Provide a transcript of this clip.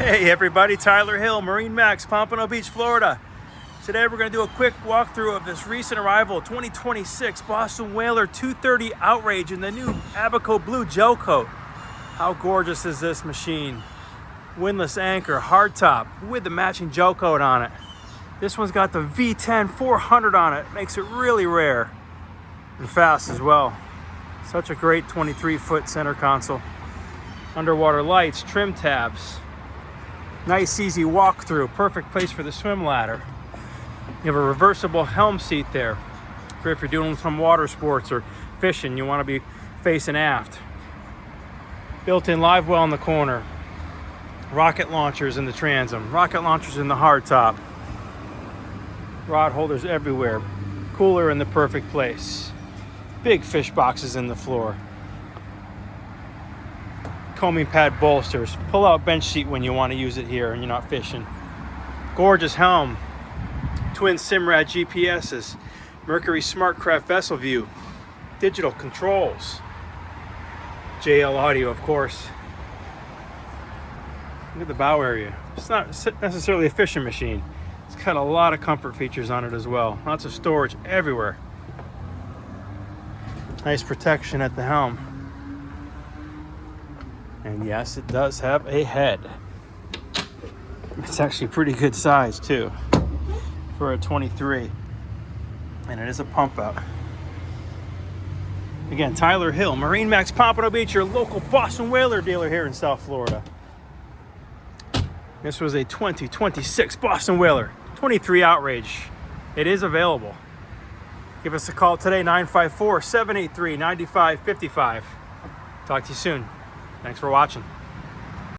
Hey everybody, Tyler Hill, MarineMax Pompano Beach, Florida. Today we're going to do a quick walkthrough of this recent arrival 2026 Boston Whaler 230 Outrage in the new Abaco blue gel coat. How gorgeous is this machine? Windlass anchor, hardtop with the matching gel coat on it. This one's got the V10 400 on it, makes it really rare and fast as well. Such a great 23-foot center console. Underwater lights, trim tabs. Nice easy walkthrough, perfect place for the swim ladder. You have a reversible helm seat there for if you're doing some water sports or fishing, you want to be facing aft. Built-in live well in the corner. Rocket launchers in the transom, rocket launchers in the hardtop. Rod holders everywhere. Cooler in the perfect place. Big fish boxes in the floor. Combing pad bolsters, pull out bench seat when you want to use it here and you're not fishing. Gorgeous helm, twin Simrad GPSs, Mercury SmartCraft vessel view, digital controls, JL audio of course. Look at the bow area. It's not necessarily a fishing machine. It's got a lot of comfort features on it as well. Lots of storage everywhere. Nice protection at the helm. And yes, it does have a head. It's actually pretty good size too for a 23. And it is a pump out. Again, Tyler Hill, MarineMax Pompano Beach, your local Boston Whaler dealer here in South Florida. This was a 2026 Boston Whaler 23 Outrage. It is available. Give us a call today, 954-783-9555. Talk to you soon. Thanks for watching.